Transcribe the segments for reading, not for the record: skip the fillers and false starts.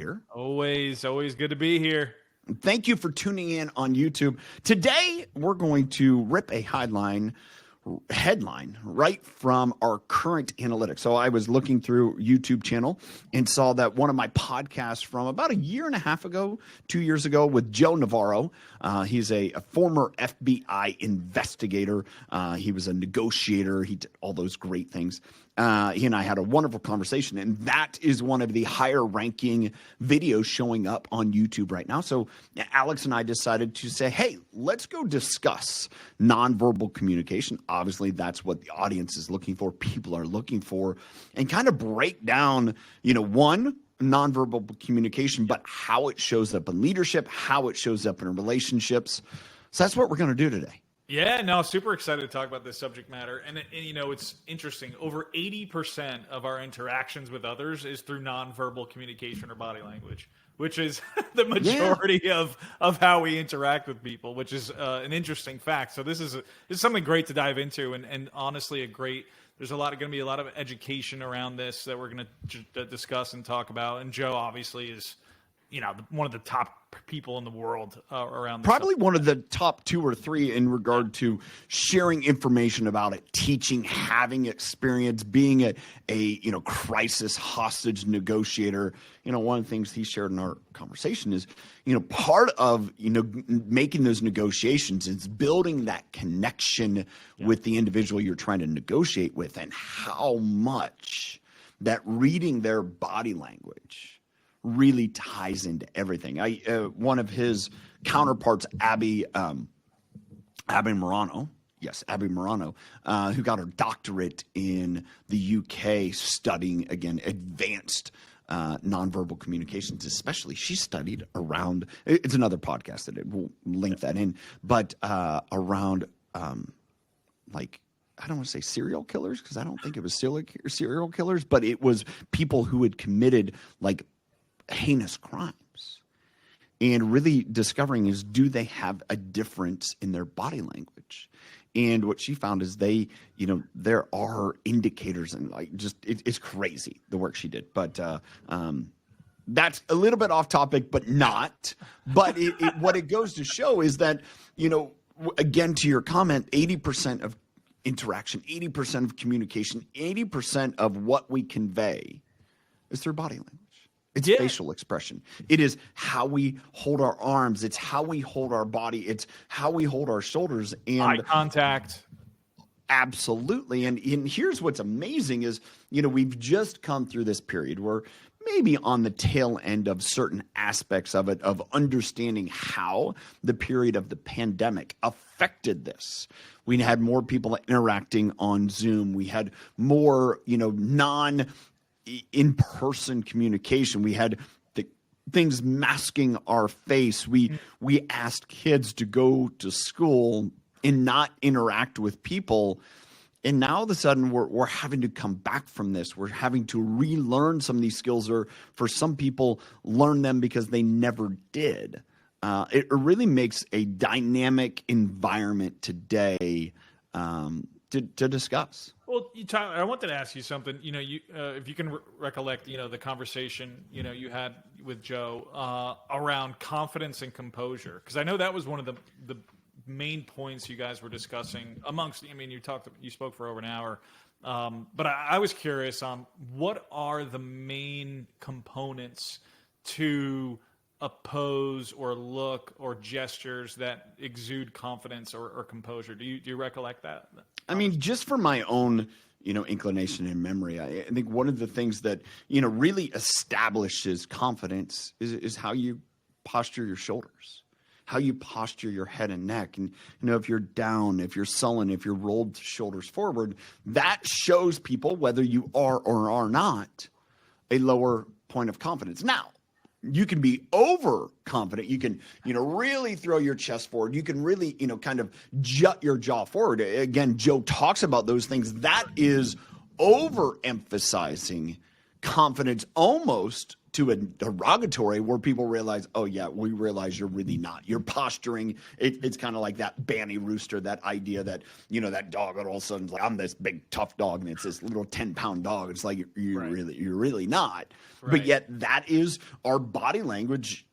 here. Always good to be here. Thank you for tuning in on YouTube. Today, we're going to rip a headline right from our current analytics. So I was looking through YouTube channel and saw that one of my podcasts from about a year and a half ago, 2 years ago, with Joe Navarro. He's a former FBI investigator. He was a negotiator. He did all those great things. He and I had a wonderful conversation, and that is one of the higher ranking videos showing up on YouTube right now. So Alex and I decided to say, hey, let's go discuss nonverbal communication. Obviously, that's what the audience is looking for, people are looking for, and kind of break down, one, nonverbal communication, but how it shows up in leadership, how it shows up in relationships. So that's what we're going to do today. Yeah, no, super excited to talk about this subject matter. And it's interesting. Over 80% of our interactions with others is through nonverbal communication or body language, which is the majority of how we interact with people, which is an interesting fact. So this is something great to dive into, and honestly, there's going to be a lot of education around this that we're going to discuss and talk about. And Joe obviously is, one of the top people in the world around this. Probably one of the top 2 or 3 in regard to sharing information about it, teaching, having experience, being a crisis hostage negotiator. One of the things he shared in our conversation is, part of, making those negotiations is building that connection with the individual you're trying to negotiate with, and how much that reading their body language really ties into everything. One of his counterparts, Abby Morano, who got her doctorate in the UK studying, again, advanced nonverbal communications, especially. She studied around, it's another podcast that we'll link that in, but around I don't want to say serial killers, because I don't think it was serial killers, but it was people who had committed heinous crimes, and really discovering is, do they have a difference in their body language? And what she found is there are indicators, and it's crazy the work she did. But that's a little bit off topic, but not. But what it goes to show is that, again, to your comment, 80% of interaction, 80% of communication, 80% of what we convey is through body language. It's facial expression. It is how we hold our arms. It's how we hold our body. It's how we hold our shoulders. And eye contact. Absolutely. And here's what's amazing is, we've just come through this period where maybe on the tail end of certain aspects of it, of understanding how the period of the pandemic affected this. We had more people interacting on Zoom. We had more, in-person communication. We had things masking our face. We asked kids to go to school and not interact with people. And now all of a sudden we're having to come back from this. We're having to relearn some of these skills, or for some people learn them because they never did. It really makes a dynamic environment today to discuss. Well, Tyler, I wanted to ask you something. If you can recollect, the conversation, you had with Joe around confidence and composure, because I know that was one of the main points you guys were discussing amongst. You spoke for over an hour, but I was curious on what are the main components to a pose or look or gestures that exude confidence or composure. Do you recollect that? Just for my own, inclination and memory, I think one of the things that, really establishes confidence is how you posture your shoulders, how you posture your head and neck. And, if you're down, if you're sullen, if you're rolled shoulders forward, that shows people whether you are or are not a lower point of confidence. Now, you can be overconfident. You can, really throw your chest forward. You can really, kind of jut your jaw forward. Again, Joe talks about those things. That is overemphasizing confidence almost to a derogatory where people realize, oh yeah, we realize you're really not. You're posturing. It's kind of like that Banny Rooster, that idea that, that dog all of a sudden is like, I'm this big tough dog, and it's this little 10-pound dog. It's like you're really not. Right. But yet that is our body language.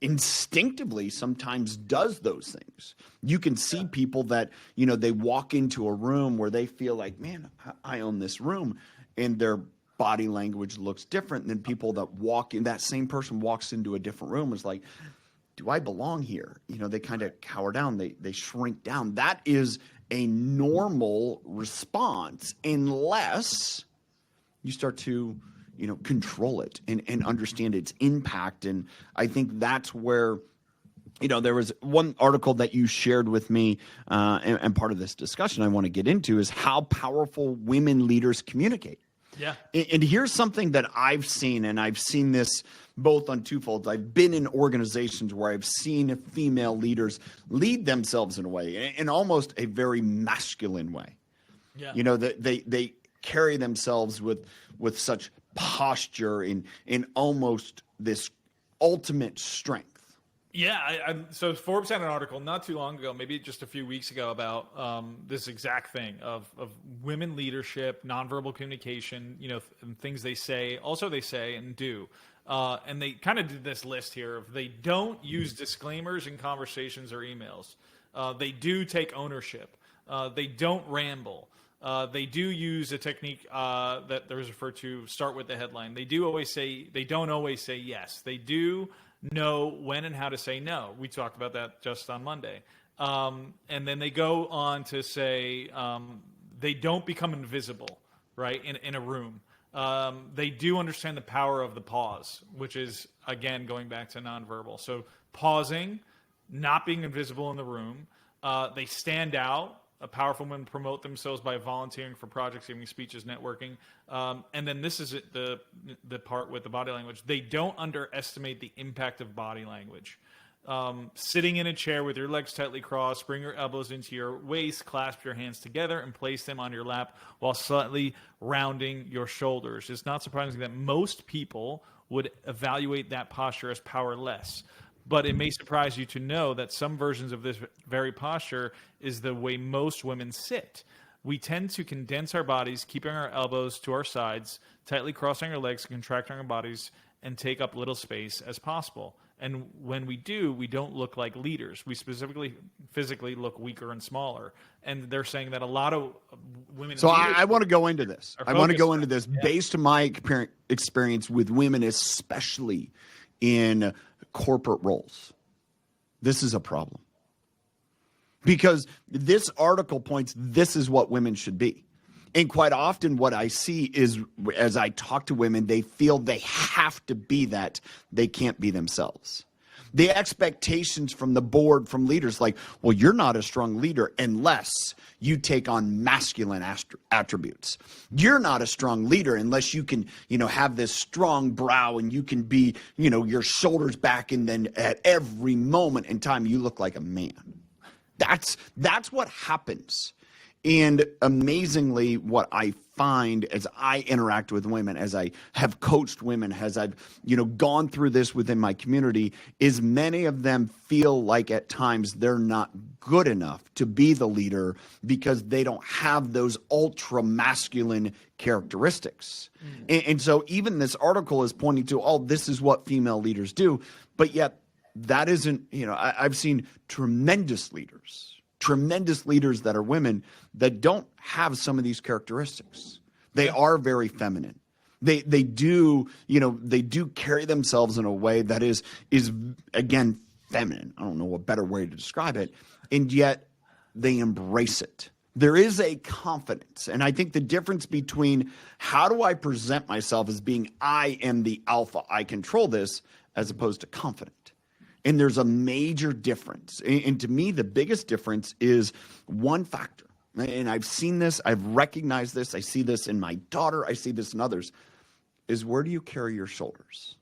Instinctively sometimes does those things. You can see people that, they walk into a room where they feel like, man, I own this room, and their body language looks different than people that walk in. That same person walks into a different room, is like, do I belong here? They kind of cower down, they shrink down. That is a normal response unless you start to control it and understand its impact. And I think that's where, there was one article that you shared with me, and part of this discussion I want to get into is how powerful women leaders communicate. Yeah. And here's something that I've seen, and I've seen this both on twofolds. I've been in organizations where I've seen female leaders lead themselves in a way, in almost a very masculine way. Yeah. They carry themselves with such posture in almost this ultimate strength. Yeah, so Forbes had an article not too long ago, maybe just a few weeks ago, about this exact thing of women leadership, nonverbal communication, and things they say, also they say and do. And they kind of did this list here of they don't use disclaimers in conversations or emails. They do take ownership. They don't ramble. They do use a technique that there was referred to, start with the headline. They don't always say yes. They do know when and how to say no. We talked about that just on Monday. And then they go on to say they don't become invisible, right, in a room. They do understand the power of the pause, which is, again, going back to nonverbal. So pausing, not being invisible in the room. They stand out. Powerful women promote themselves by volunteering for projects, giving speeches, networking. And then this is the part with the body language. They don't underestimate the impact of body language. Sitting in a chair with your legs tightly crossed, bring your elbows into your waist, clasp your hands together, and place them on your lap while slightly rounding your shoulders. It's not surprising that most people would evaluate that posture as powerless. But it may surprise you to know that some versions of this very posture is the way most women sit. We tend to condense our bodies, keeping our elbows to our sides, tightly crossing our legs, contracting our bodies, and take up little space as possible. And when we do, we don't look like leaders. We specifically physically look weaker and smaller. And they're saying that a lot of women... So I want to go into this. Based on my experience with women, especially in corporate roles. This is a problem. Because this article points, this is what women should be. And quite often what I see is, as I talk to women, they feel they have to be that. They can't be themselves. The expectations from the board, from leaders, like, well, you're not a strong leader unless you take on masculine attributes. You're not a strong leader unless you can, have this strong brow and you can be, your shoulders back, and then at every moment in time you look like a man. That's what happens. And amazingly, what I find as I interact with women, as I have coached women, as I've, gone through this within my community, is many of them feel like at times they're not good enough to be the leader because they don't have those ultra masculine characteristics. And so even this article is pointing to, oh, this is what female leaders do. But yet that isn't, I've seen tremendous leaders that are women that don't have some of these characteristics. They are very feminine. They do, they do carry themselves in a way that is again feminine. I don't know a better way to describe it. And yet they embrace it. There is a confidence. And I think the difference between how do I present myself as being I am the alpha, I control this, as opposed to confident. And there's a major difference. And to me, the biggest difference is one factor. And I've seen this, I've recognized this, I see this in my daughter, I see this in others, is where do you carry your shoulders?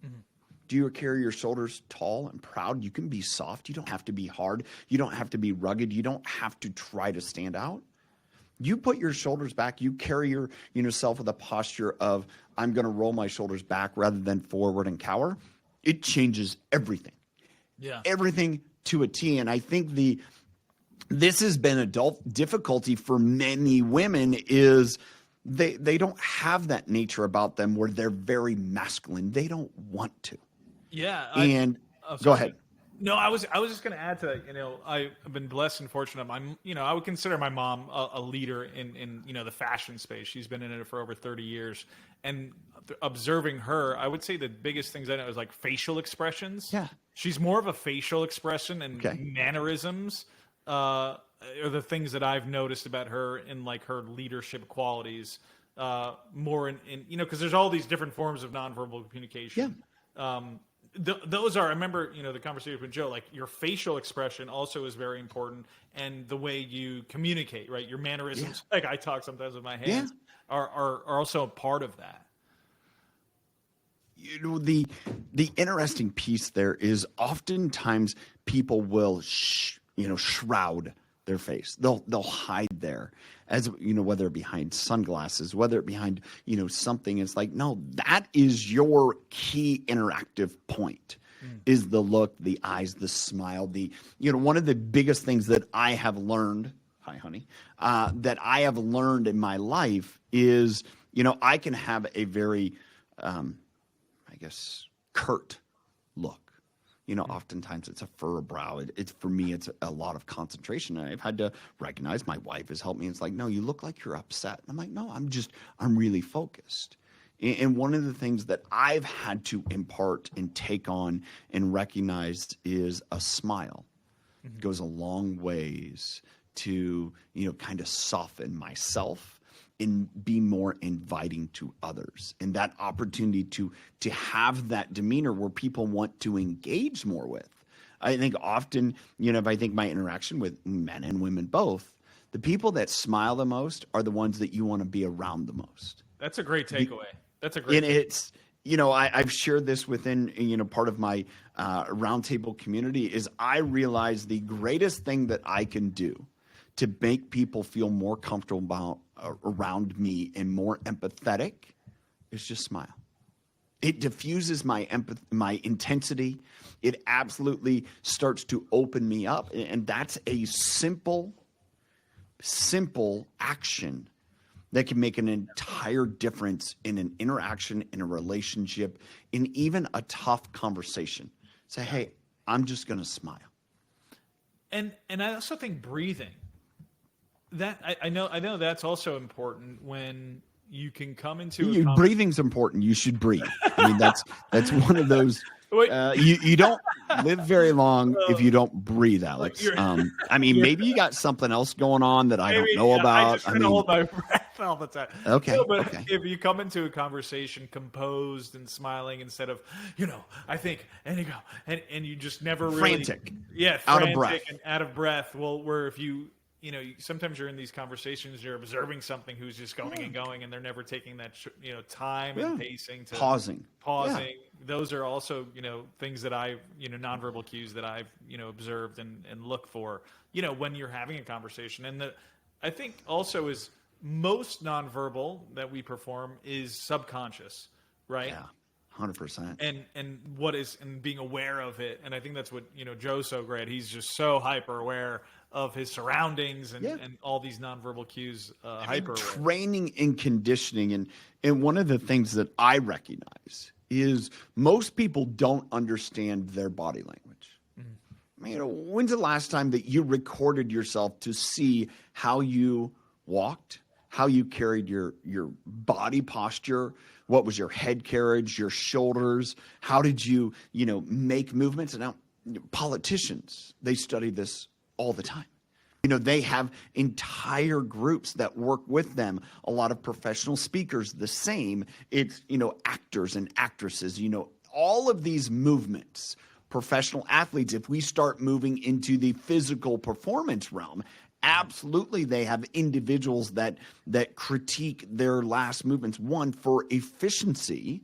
Mm-hmm. Do you carry your shoulders tall and proud? You can be soft. You don't have to be hard. You don't have to be rugged. You don't have to try to stand out. You put your shoulders back, you carry yourself with a posture of, I'm going to roll my shoulders back rather than forward and cower. It changes everything. Yeah. Everything to a T. And I think this has been adult difficulty for many women is they don't have that nature about them where they're very masculine. They don't want to. Yeah. Go ahead. No, I was just going to add to that. I've been blessed and fortunate. I would consider my mom a leader in the fashion space. She's been in it for over 30 years, and observing her, I would say the biggest things I know is like facial expressions. Yeah, she's more of a facial expression and mannerisms. Are the things that I've noticed about her in like her leadership qualities. More in because there's all these different forms of nonverbal communication. Yeah. Those are, I remember, the conversation with Joe, like your facial expression also is very important, and the way you communicate, right? Your mannerisms, like I talk sometimes with my hands, are also a part of that. The interesting piece there is oftentimes people will shroud their face. They'll hide there, as whether behind sunglasses, whether behind something. It's like, no, that is your key interactive point. Is the look, the eyes, the smile. One of the biggest things that I have learned, hi honey, that I have learned in my life is I can have a very curt look. Oftentimes it's a furrowed brow. It's for me, it's a lot of concentration. And I've had to recognize, my wife has helped me. It's like, no, you look like you're upset. And I'm like, no, I'm really focused. And one of the things that I've had to impart and take on and recognize is a smile. It goes a long ways to, kind of soften myself and be more inviting to others, and that opportunity to have that demeanor where people want to engage more with. I think often, if I think my interaction with men and women both, the people that smile the most are the ones that you want to be around the most. That's a great takeaway. And it's, I've shared this within, part of my roundtable community is I realize the greatest thing that I can do to make people feel more comfortable around me and more empathetic is just smile. It diffuses my intensity. It absolutely starts to open me up. And that's a simple action that can make an entire difference in an interaction, in a relationship, in even a tough conversation. Say, hey, I'm just going to smile. And I also think breathing. That I know that's also important when you can come into breathing's important. You should breathe. I mean, that's one of those. You don't live very long if you don't breathe, Alex. Maybe you got something else going on that I don't know about. I just try to hold my breath all the time. Okay. If you come into a conversation composed and smiling instead of, I think, and you go, and you just never really frantic, out of breath, and out of breath. Well, where if you. Sometimes you're in these conversations, you're observing something who's just going and going, and they're never taking that, time and pacing to pausing. Yeah. Those are also, things that I've, nonverbal cues that I've, observed and look for, when you're having a conversation. And I think also is most nonverbal that we perform is subconscious, right? Yeah. 100%. And being aware of it. And I think that's what, Joe's so great. He's just so hyper aware of his surroundings and all these nonverbal cues, hyper training and conditioning. And one of the things that I recognize is most people don't understand their body language. Mm-hmm. When's the last time that you recorded yourself to see how you walked, how you carried your body posture? What was your head carriage, your shoulders? How did you, make movements? And now politicians, they study this all the time. They have entire groups that work with them. A lot of professional speakers, the same. It's, actors and actresses, all of these movements, professional athletes, if we start moving into the physical performance realm, absolutely they have individuals that critique their last movements, one, for efficiency,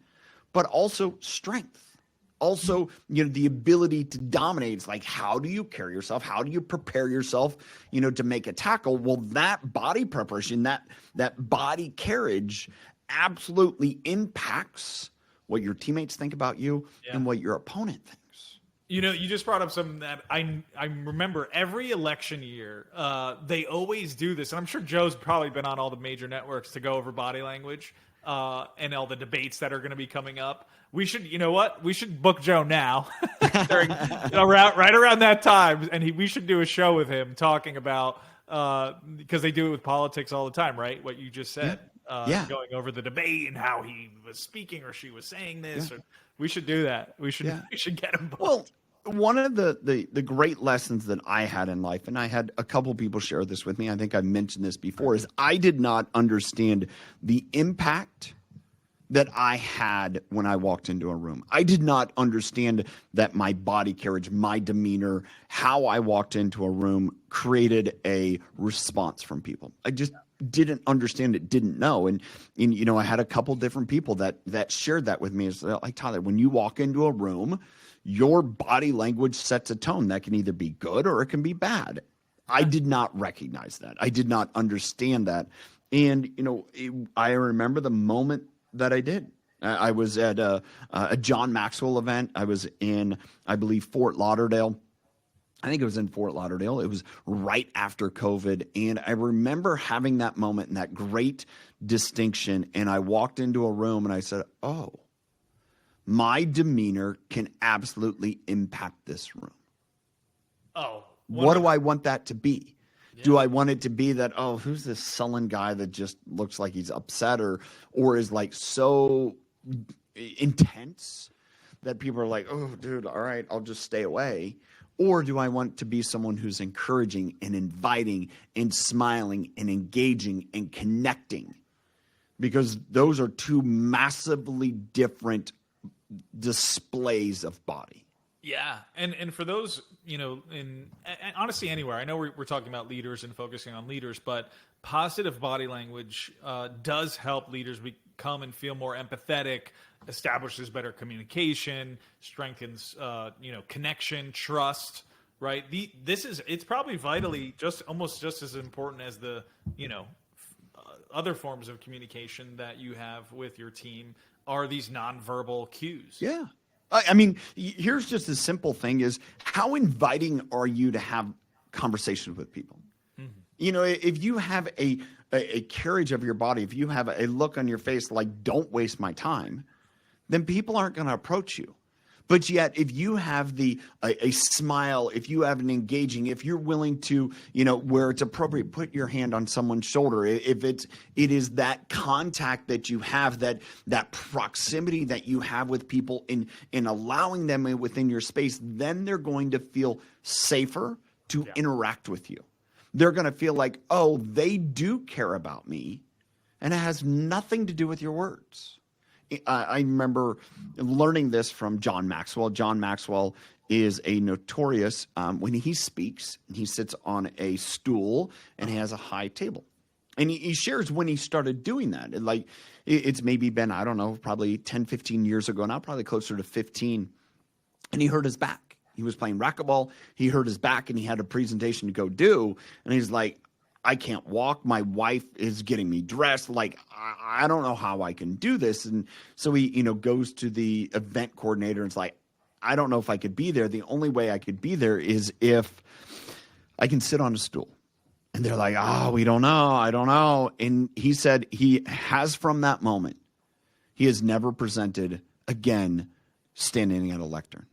but also strength. Also, the ability to dominate. It's like, how do you carry yourself? How do you prepare yourself, to make a tackle? Well, that body preparation, that body carriage absolutely impacts what your teammates think about you and what your opponent thinks. You just brought up something that I remember every election year. They always do this, and I'm sure Joe's probably been on all the major networks to go over body language and all the debates that are going to be coming up. We should, we should book Joe now, right around that time, and we should do a show with him talking about because they do it with politics all the time, right? What you just said, going over the debate and how he was speaking or she was saying this. Or, we should do that. We should get him booked. Well, one of the great lessons that I had in life, and I had a couple people share this with me, I think I mentioned this before, is I did not understand the impact that I had when I walked into a room. I did not understand that my body carriage, my demeanor, how I walked into a room created a response from people. I just didn't understand it, didn't know. And I had a couple different people that shared that with me. It's like, Tyler, when you walk into a room, your body language sets a tone that can either be good or it can be bad. I did not recognize that. I did not understand that. And, I remember the moment that I did. I was at a John Maxwell event. I was in, I believe, Fort Lauderdale. I think it was in Fort Lauderdale. It was right after COVID. And I remember having that moment and that great distinction. And I walked into a room and I said, oh, my demeanor can absolutely impact this room. Oh, what do I want that to be? Yeah. Do I want it to be that, oh, who's this sullen guy that just looks like he's upset or is like so intense that people are like, oh, dude, all right, I'll just stay away? Or do I want to be someone who's encouraging and inviting and smiling and engaging and connecting? Because those are two massively different displays of body. Yeah, and for those, and honestly anywhere, I know we're talking about leaders and focusing on leaders, but positive body language does help leaders become and feel more empathetic, establishes better communication, strengthens, connection, trust, right? It's probably vitally almost just as important as the, other forms of communication that you have with your team are these nonverbal cues. Yeah. I mean, here's just a simple thing is how inviting are you to have conversations with people? Mm-hmm. If you have a carriage of your body, if you have a look on your face like, don't waste my time, then people aren't going to approach you. But yet, if you have a smile, if you have an engaging, if you're willing to, where it's appropriate, put your hand on someone's shoulder, if it is that contact that you have, that proximity that you have with people in allowing them within your space, then they're going to feel safer to interact with you. They're going to feel like, oh, they do care about me, and it has nothing to do with your words. I remember learning this from John Maxwell. John Maxwell is a notorious, when he speaks, he sits on a stool and he has a high table. And he shares when he started doing that. It's maybe been, I don't know, probably 10, 15 years ago now, probably closer to 15. And he hurt his back. He was playing racquetball. He hurt his back and he had a presentation to go do. And he's like, I can't walk. My wife is getting me dressed. Like, I don't know how I can do this. And so he, goes to the event coordinator and it's like, I don't know if I could be there. The only way I could be there is if I can sit on a stool. And they're like, oh, we don't know. I don't know. And he said he has from that moment, he has never presented again standing at a lectern.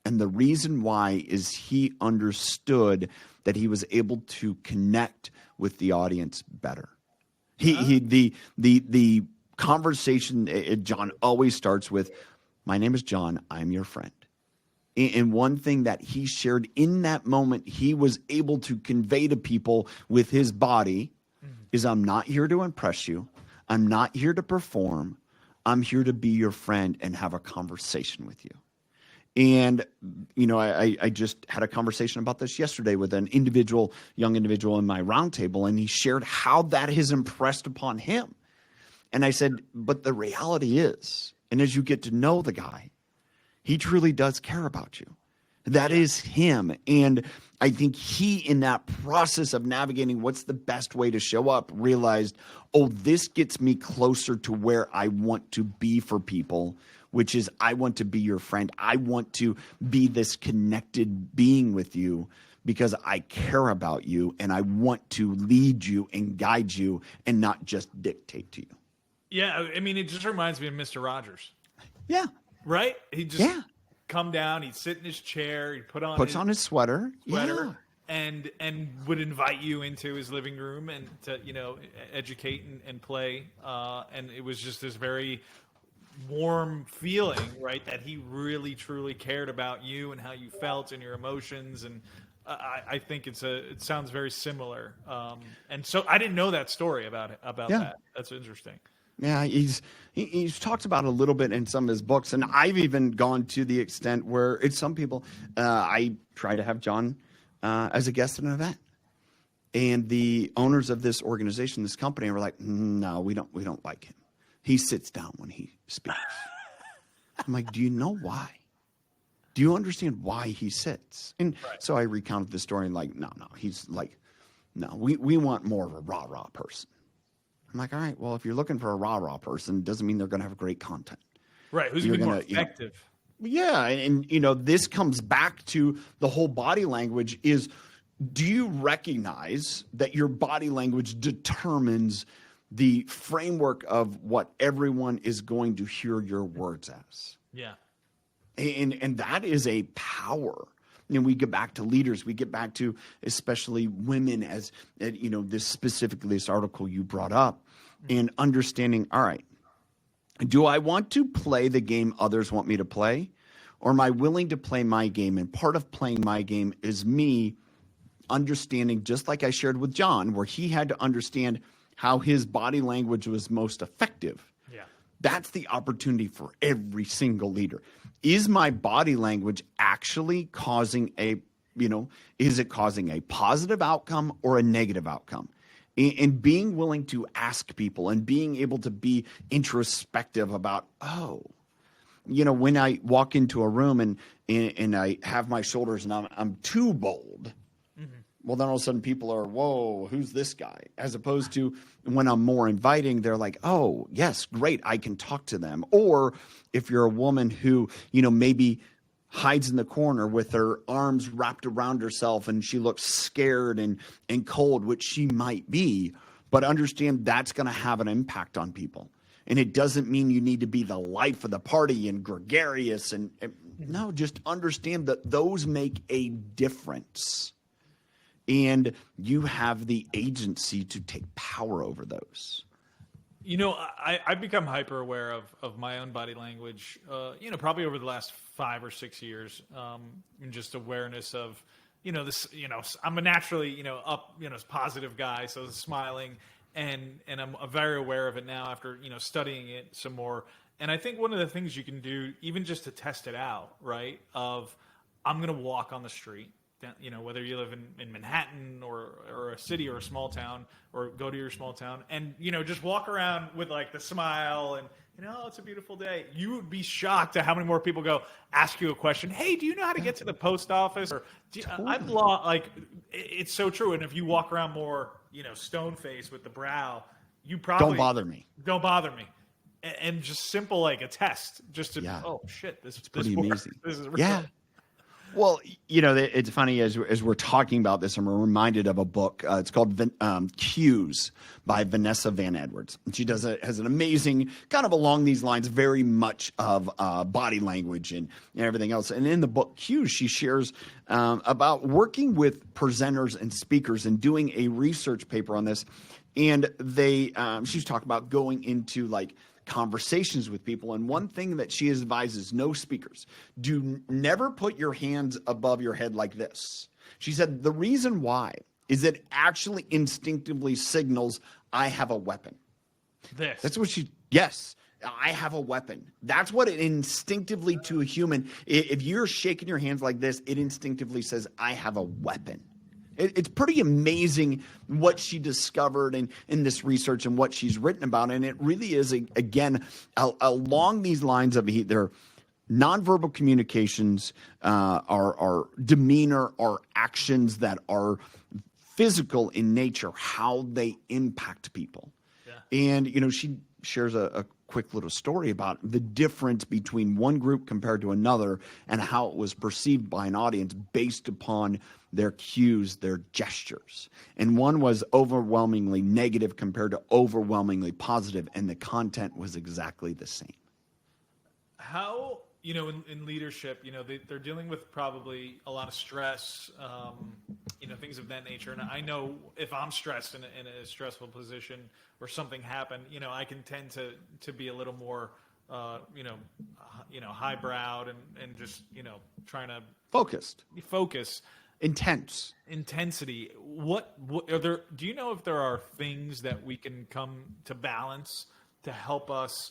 And the reason why is he understood that he was able to connect with the audience better. The conversation, John always starts with, my name is John, I'm your friend. And one thing that he shared in that moment, he was able to convey to people with his body is, I'm not here to impress you. I'm not here to perform. I'm here to be your friend and have a conversation with you. And, I just had a conversation about this yesterday with an young individual in my roundtable, and he shared how that has impressed upon him. And I said, but the reality is, and as you get to know the guy, He truly does care about you. That is him. And I think he, in that process of navigating what's the best way to show up, realized, oh, this gets me closer to where I want to be for people, which is I want to be your friend. I want to be this connected being with you because I care about you and I want to lead you and guide you and not just dictate to you. Yeah, I mean, it just reminds me of Mr. Rogers. Yeah. Right? He just come down, he'd sit in his chair, he'd puts on his sweater. Yeah. And would invite you into his living room and to, educate and play. And it was just this very warm feeling, right? That he really, truly cared about you and how you felt and your emotions. And I think it sounds very similar. And so I didn't know that story about that. That's interesting. Yeah, he's talked about it a little bit in some of his books, and I've even gone to the extent where it's some people. I try to have John as a guest at an event, and the owners of this organization, this company, were like, "No, we don't like him. He sits down when he speaks." I'm like, "Do you know why? Do you understand why he sits?" And so I recounted the story, and like, no, he's like, "No, we want more of a rah-rah person." I'm like, all right, well, if you're looking for a rah-rah person, doesn't mean they're going to have great content. Right. Who's going to be more effective? And this comes back to the whole body language is, do you recognize that your body language determines the framework of what everyone is going to hear your words as? Yeah. And that is a power. We get back to leaders. We get back to especially women as, this article you brought up, and understanding, all right, do I want to play the game others want me to play? Or am I willing to play my game? And part of playing my game is me understanding, just like I shared with John, where he had to understand how his body language was most effective. Yeah. That's the opportunity for every single leader. Is my body language actually causing is it causing a positive outcome or a negative outcome? And being willing to ask people and being able to be introspective about, when I walk into a room and I have my shoulders and I'm too bold, well, then all of a sudden people are, whoa, who's this guy? As opposed to when I'm more inviting, they're like, oh, yes, great, I can talk to them. Or if you're a woman who, maybe hides in the corner with her arms wrapped around herself and she looks scared and cold, which she might be, but understand that's going to have an impact on people. And it doesn't mean you need to be the life of the party and gregarious. And no, just understand that those make a difference. And you have the agency to take power over those. I've become hyper aware of my own body language, probably over the last 5 or 6 years, and just awareness of, I'm a naturally, positive guy. So smiling and I'm very aware of it now after, studying it some more. And I think one of the things you can do, even just to test it out, right, of I'm going to walk on the street. Whether you live in Manhattan or a city or a small town, or go to your small town and, just walk around with like the smile and, it's a beautiful day. You would be shocked at how many more people ask you a question. Hey, do you know how to get to the post office? Or it's so true. And if you walk around more, stone faced with the brow, you probably don't bother me. And just simple, like a test just to, oh shit, this is pretty amazing. This is real. Yeah. Well, it's funny as we're talking about this, I'm reminded of a book. It's called Cues by Vanessa Van Edwards. And she has an amazing, kind of along these lines, very much of body language and everything else. And in the book Cues, she shares about working with presenters and speakers and doing a research paper on this. And she's talking about going into like conversations with people, and one thing that she advises no speakers: never put your hands above your head like this. She said the reason why is it actually instinctively signals I have a weapon. That's what yes, I have a weapon. That's what it instinctively, to a human, if you're shaking your hands like this, it instinctively says I have a weapon. It's pretty amazing what she discovered in this research and what she's written about. And it really is, again, along these lines of either nonverbal communications are demeanor, are actions that are physical in nature, how they impact people. Yeah. And, she shares a quick little story about the difference between one group compared to another and how it was perceived by an audience based upon their cues, their gestures. And one was overwhelmingly negative compared to overwhelmingly positive, and the content was exactly the same. How, in leadership, they're dealing with probably a lot of stress, things of that nature. And I know if I'm stressed in a stressful position or something happened, I can tend to be a little more, highbrowed and just, trying to focus. Intensity. What are there? Do you know if there are things that we can come to balance to help us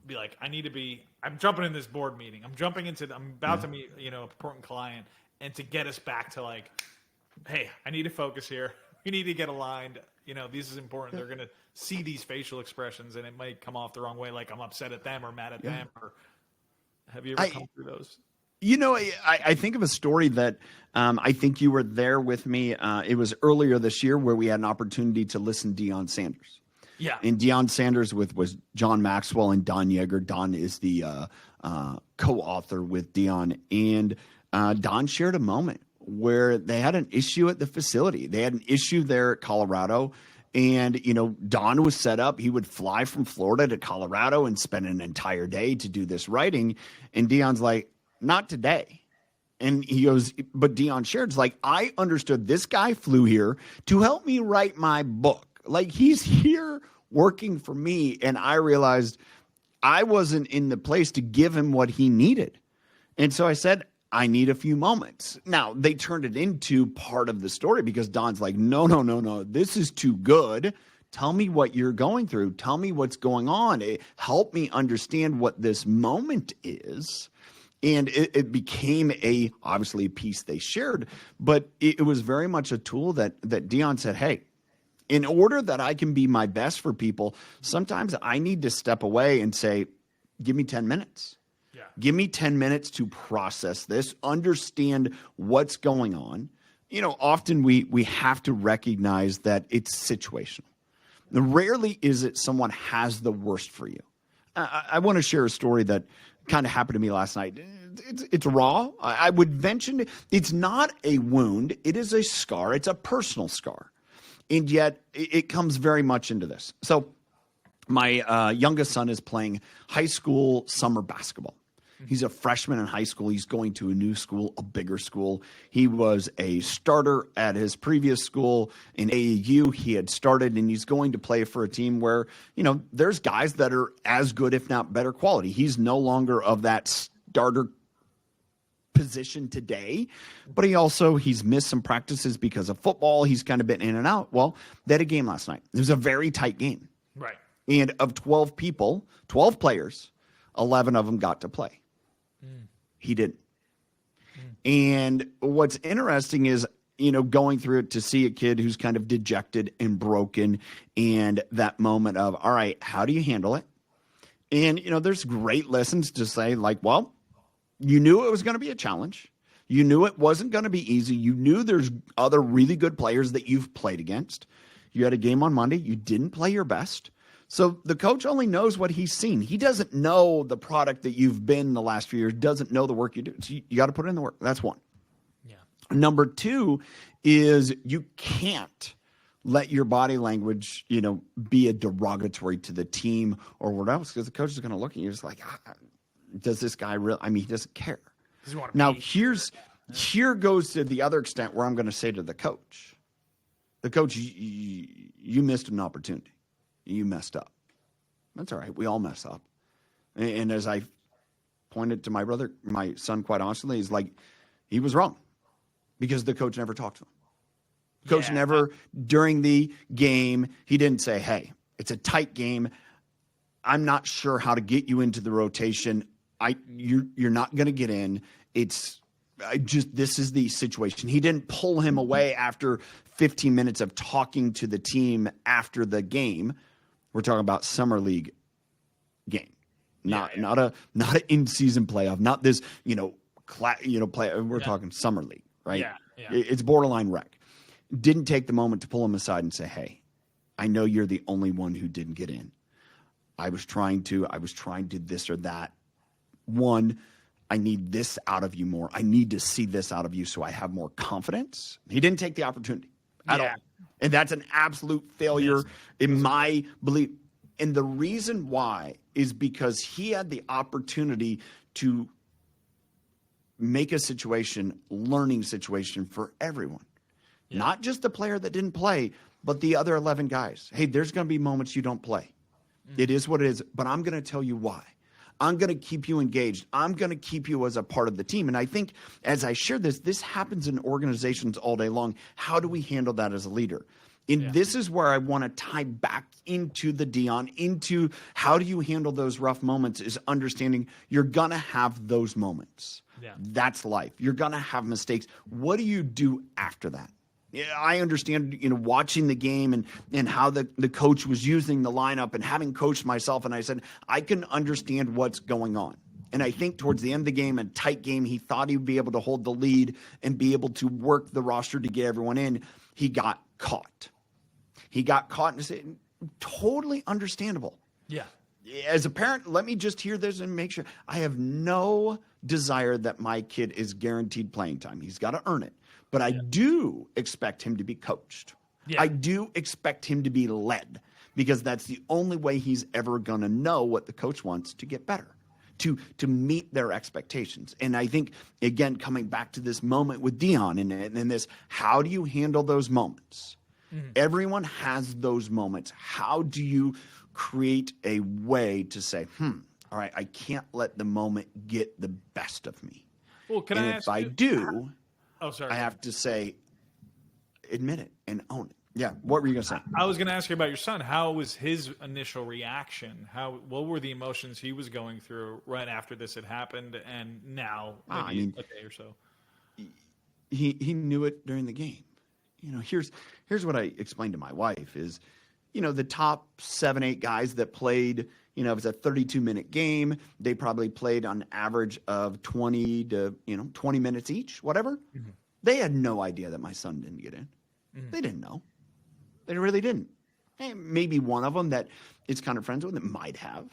be like, I'm jumping in this board meeting. I'm about to meet, an important client, and to get us back to like, hey, I need to focus here. We need to get aligned. This is important. They're going to see these facial expressions, and it might come off the wrong way. Like I'm upset at them or mad at them. Or have you ever come through those? I think of a story that I think you were there with me. It was earlier this year where we had an opportunity to listen to Deion Sanders. Yeah. And Deion Sanders was John Maxwell and Don Yeager. Don is the co-author with Deion. And Don shared a moment where they had an issue at the facility. They had an issue there at Colorado. And, Don was set up. He would fly from Florida to Colorado and spend an entire day to do this writing. And Deion's like, not today. And he goes, but Deion shared, it's like, I understood this guy flew here to help me write my book. Like, he's here working for me. And I realized I wasn't in the place to give him what he needed. And so I said, I need a few moments. Now, they turned it into part of the story because Don's like, no. This is too good. Tell me what you're going through. Tell me what's going on. Help me understand what this moment is. And it became obviously a piece they shared, but it was very much a tool that Deion said, hey, in order that I can be my best for people, sometimes I need to step away and say, give me 10 minutes. Yeah. Give me 10 minutes to process this, understand what's going on. Often we have to recognize that it's situational. Rarely is it someone has the worst for you. I want to share a story that kind of happened to me last night. It's raw. I would mention it's not a wound. It is a scar. It's a personal scar. And yet it comes very much into this. So my youngest son is playing high school summer basketball. He's a freshman in high school. He's going to a new school, a bigger school. He was a starter at his previous school in AAU. He had started, and he's going to play for a team where, there's guys that are as good, if not better quality. He's no longer of that starter position today, but he's missed some practices because of football. He's kind of been in and out. Well, they had a game last night. It was a very tight game. Right. And of 12 players, 11 of them got to play. He didn't. And what's interesting is, going through it to see a kid who's kind of dejected and broken, and that moment of, all right, how do you handle it? And, there's great lessons to say, like, well, you knew it was going to be a challenge. You knew it wasn't going to be easy. You knew there's other really good players that you've played against. You had a game on Monday. You didn't play your best. So the coach only knows what he's seen. He doesn't know the product that you've been the last few years, doesn't know the work you do. So you got to put in the work. That's one. Yeah. Number two is you can't let your body language, be a derogatory to the team or whatever, because the coach is going to look at you just like, does this guy really? He doesn't care. Now, here goes to the other extent where I'm going to say to the coach, you missed an opportunity. You messed up. That's all right. We all mess up. And as I pointed to my son, quite honestly, he's like, he was wrong because the coach never talked to him. Coach never, during the game, he didn't say, hey, it's a tight game. I'm not sure how to get you into the rotation. You're not going to get in. This is the situation. He didn't pull him away after 15 minutes of talking to the team after the game. We're talking about summer league game. not a in-season playoff, not this, play. We're talking summer league, right? Yeah. It's borderline rec. Didn't take the moment to pull him aside and say, hey, I know you're the only one who didn't get in. I was trying to this or that. One, I need this out of you more. I need to see this out of you so I have more confidence. He didn't take the opportunity at all. And that's an absolute failure in my belief. And the reason why is because he had the opportunity to make a learning situation for everyone. Yeah. Not just the player that didn't play, but the other 11 guys. Hey, there's going to be moments you don't play. It is what it is, but I'm going to tell you why. I'm going to keep you engaged. I'm going to keep you as a part of the team. And I think as I share this happens in organizations all day long. How do we handle that as a leader? And this is where I want to tie back into the Dion, into how do you handle those rough moments, is understanding you're going to have those moments. Yeah. That's life. You're going to have mistakes. What do you do after that? Yeah, I understand, watching the game and how the coach was using the lineup, and having coached myself. And I said, I can understand what's going on. And I think towards the end of the game, a tight game, he thought he would be able to hold the lead and be able to work the roster to get everyone in. He got caught. And it's totally understandable. Yeah. As a parent, let me just hear this and make sure. I have no desire that my kid is guaranteed playing time. He's got to earn it. But I do expect him to be coached. Yeah. I do expect him to be led, because that's the only way he's ever going to know what the coach wants to get better, to meet their expectations. And I think, again, coming back to this moment with Dion and this, how do you handle those moments? Mm-hmm. Everyone has those moments. How do you create a way to say, all right, I can't let the moment get the best of me. Well, can I ask if I do... Oh, sorry. I have to say, admit it and own it. Yeah. What were you going to say? I was going to ask you about your son. How was his initial reaction? What were the emotions he was going through right after this had happened, and now maybe a day or so? He knew it during the game. Here's what I explained to my wife is, the top 7-8 guys that played, it was a 32-minute game. They probably played on average of 20 to 20 minutes each, whatever. Mm-hmm. They had no idea that my son didn't get in. Mm-hmm. They didn't know. They really didn't. Hey, maybe one of them that is kind of friends with him might have.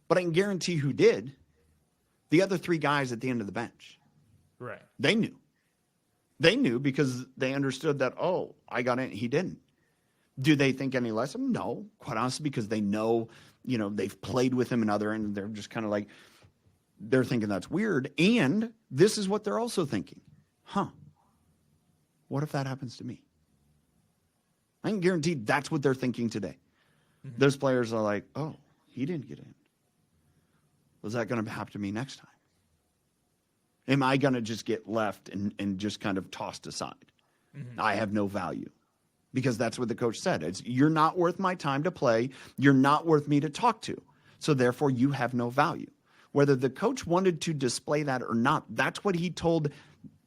But I can guarantee who did. The other 3 guys at the end of the bench. Right. They knew. They knew because they understood that, I got in, he didn't. Do they think any less of him? No, quite honestly, because they know, they've played with him and and they're just kind of like, they're thinking that's weird. And this is what they're also thinking. What if that happens to me? I can guarantee that's what they're thinking today. Mm-hmm. Those players are like, he didn't get in. Was that going to happen to me next time? Am I going to just get left and just kind of tossed aside? Mm-hmm. I have no value. Because that's what the coach said. You're not worth my time to play. You're not worth me to talk to. So therefore, you have no value. Whether the coach wanted to display that or not, that's what he told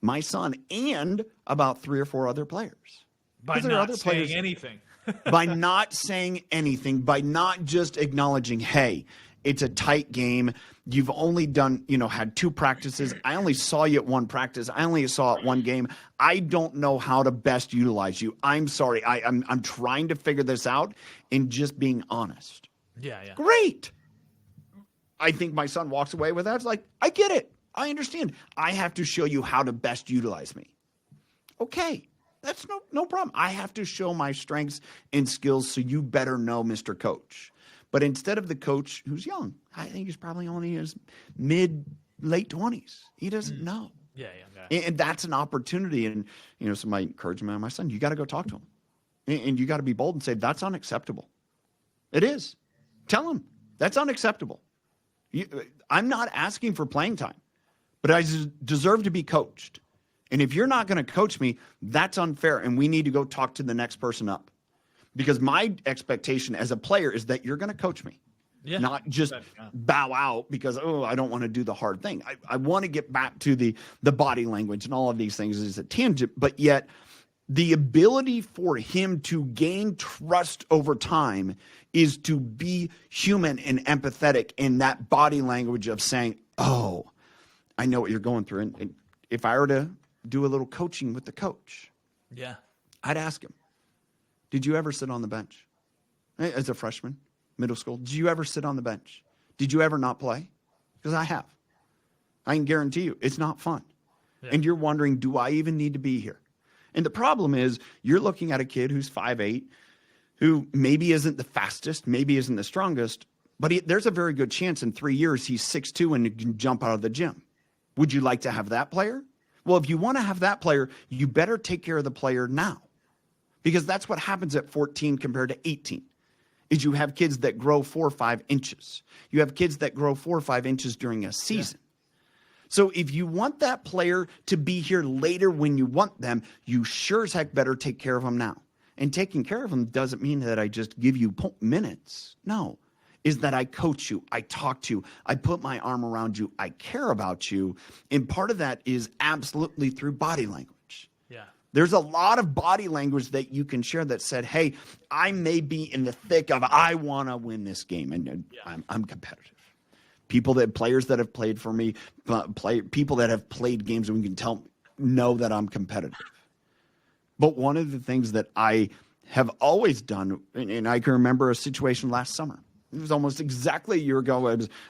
my son and about 3 or 4 other players. By not saying anything. By not saying anything, by not just acknowledging, hey, it's a tight game. You've only done, had 2 practices. I only saw you at 1 practice. I only saw it 1 game. I don't know how to best utilize you. I'm sorry. I'm trying to figure this out, and just being honest. Yeah. Great. I think my son walks away with that. It's like, I get it. I understand. I have to show you how to best utilize me. Okay. That's no problem. I have to show my strengths and skills, so you better know, Mr. Coach. But instead of the coach who's young, I think he's probably only in his late 20s. He doesn't know. Yeah. And that's an opportunity. And, so my encouragement on my son, you got to go talk to him. And you got to be bold and say, that's unacceptable. It is. Tell him that's unacceptable. I'm not asking for playing time, but I deserve to be coached. And if you're not going to coach me, that's unfair. And we need to go talk to the next person up. Because my expectation as a player is that you're going to coach me, not just bow out because, I don't want to do the hard thing. I want to get back to the body language and all of these things as a tangent, but yet The ability for him to gain trust over time is to be human and empathetic in that body language of saying, oh, I know what you're going through. And if I were to do a little coaching with the coach, Yeah. I'd ask him, did you ever sit on the bench? As a freshman, middle school, did you ever sit on the bench? Did you ever not play? Because I have. I can guarantee you it's not fun. Yeah. And you're wondering, do I even need to be here? And the problem is you're looking at a kid who's 5'8", who maybe isn't the fastest, maybe isn't the strongest, but there's a very good chance in 3 years he's 6'2" and can jump out of the gym. Would you like to have that player? Well, if you want to have that player, you better take care of the player now, because that's what happens at 14 compared to 18. Is you have kids that grow 4 or 5 inches. You have kids that grow 4 or 5 inches during a season. Yeah. So if you want that player to be here later when you want them, you sure as heck better take care of them now. And taking care of them doesn't mean that I just give you minutes. No, is that I coach you, I talk to you, I put my arm around you, I care about you. And part of that is absolutely through body language. Yeah. There's a lot of body language that you can share that said, hey, I may be in the thick of, I want to win this game, and I'm competitive. Players that have played for me, people that have played games, and we can know that I'm competitive. But one of the things that I have always done, and I can remember a situation last summer. It was almost exactly a year ago.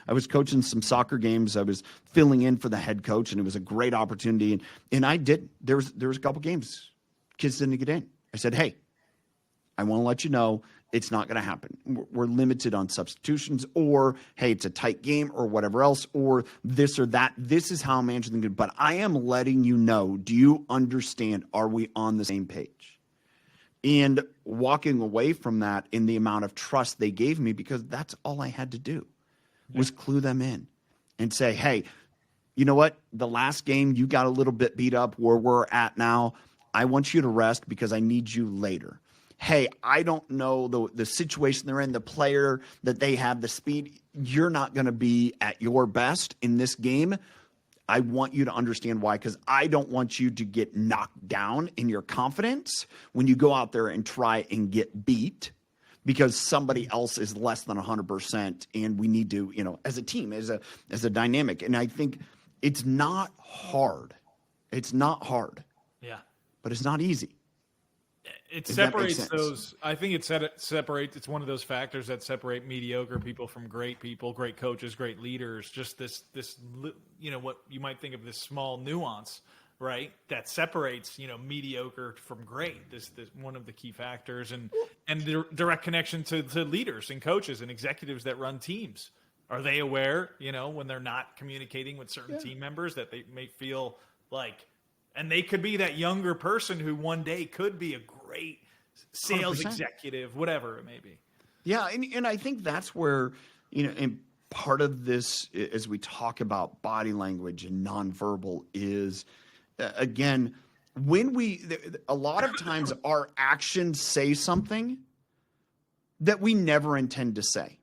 I was coaching some soccer games. I was filling in for the head coach, and it was a great opportunity. And I did. There was a couple games. Kids didn't get in. I said, hey, I want to let you know it's not going to happen. We're limited on substitutions, or, hey, it's a tight game, or whatever else, or this or that. This is how I'm managing the game. But I am letting you know, do you understand? Are we on the same page? And walking away from that in the amount of trust they gave me, because that's all I had to do was clue them in and say, hey, you know what? The last game, you got a little bit beat up where we're at now. I want you to rest because I need you later. Hey, I don't know the situation they're in, the player that they have, the speed. You're not going to be at your best in this game. I want you to understand why, because I don't want you to get knocked down in your confidence when you go out there and try and get beat because somebody else is less than 100%, and we need to, as a team, as a dynamic. And I think it's not hard. It's not hard. Yeah. But it's not easy. It separates those. I think it separates. It's one of those factors that separate mediocre people from great people, great coaches, great leaders. Just this, what you might think of this small nuance, right? That separates, mediocre from great. This one of the key factors, and the direct connection to leaders and coaches and executives that run teams. Are they aware, when they're not communicating with certain team members, that they may feel like, and they could be that younger person who one day could be a great sales 100%. Executive, whatever it may be. Yeah, and I think that's where, and part of this, as we talk about body language and nonverbal, is, again, a lot of times our actions say something that we never intend to say.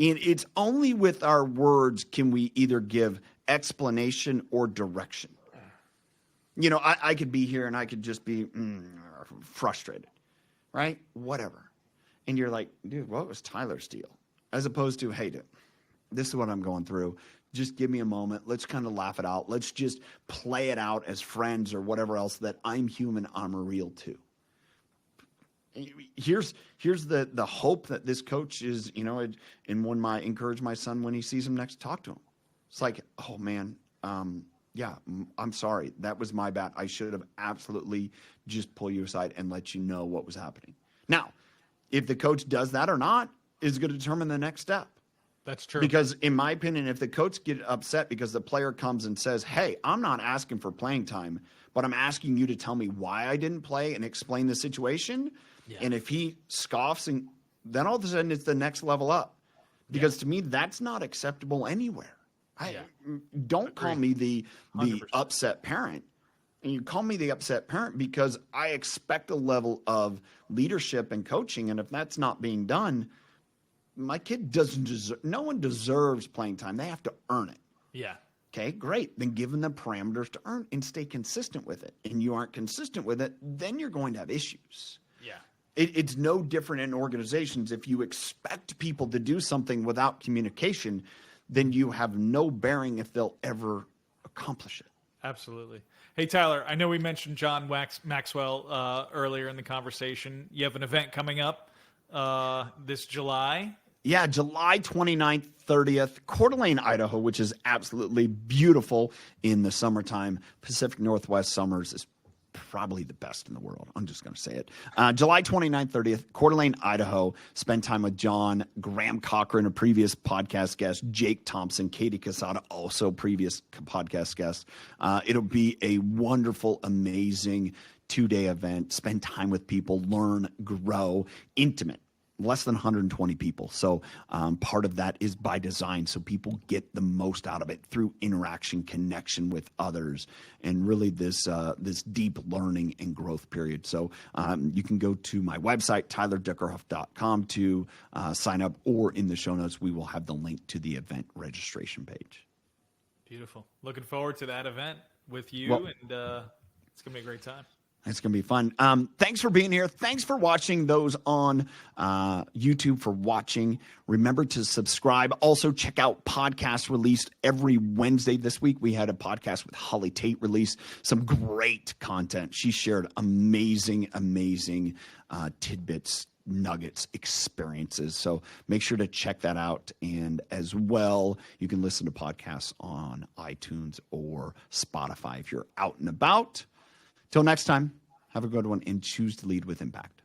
And it's only with our words can we either give explanation or direction. I could be here and I could just be frustrated, right? Whatever. And you're like, dude, what was Tyler's deal? As opposed to, hey, dude, this is what I'm going through. Just give me a moment. Let's kind of laugh it out. Let's just play it out as friends or whatever else, that I'm human, I'm real too. Here's the hope that this coach is, and when I encourage my son when he sees him next, talk to him. It's like, oh man, yeah, I'm sorry. That was my bad. I should have absolutely just pull you aside and let you know what was happening. Now, if the coach does that or not is going to determine the next step. That's true. Because in my opinion, if the coach get upset because the player comes and says, hey, I'm not asking for playing time, but I'm asking you to tell me why I didn't play and explain the situation. Yeah. And if he scoffs, and then all of a sudden it's the next level up. Because to me, that's not acceptable anywhere. Don't call me the upset parent. And you call me the upset parent because I expect a level of leadership and coaching. And if that's not being done, my kid doesn't deserve, no one deserves playing time. They have to earn it. Yeah. Okay, great. Then give them the parameters to earn and stay consistent with it. And you aren't consistent with it, then you're going to have issues. Yeah. It's no different in organizations. If you expect people to do something without communication, then you have no bearing if they'll ever accomplish it. Absolutely. Hey, Tyler, I know we mentioned John Maxwell earlier in the conversation. You have an event coming up this July. Yeah, July 29th, 30th, Coeur d'Alene, Idaho, which is absolutely beautiful in the summertime. Pacific Northwest summers is probably the best in the world. I'm just going to say it. July 29th, 30th, Coeur d'Alene, Idaho. Spend time with John, Graham Cochran, a previous podcast guest, Jake Thompson, Katie Casada, also previous podcast guest. It'll be a wonderful, amazing 2-day event. Spend time with people, learn, grow, intimate. Less than 120 people. So part of that is by design, so people get the most out of it through interaction, connection with others, and really this deep learning and growth period. So you can go to my website, tylerdickerhoof.com, to sign up, or in the show notes, we will have the link to the event registration page. Beautiful. Looking forward to that event with you, and it's going to be a great time. It's going to be fun. Thanks for being here. Thanks for watching. Those on YouTube for watching. Remember to subscribe. Also, check out podcasts released every Wednesday. This week, we had a podcast with Holly Tate release. Some great content. She shared amazing tidbits, nuggets, experiences. So make sure to check that out. And as well, you can listen to podcasts on iTunes or Spotify if you're out and about. Till next time, have a good one and choose to lead with impact.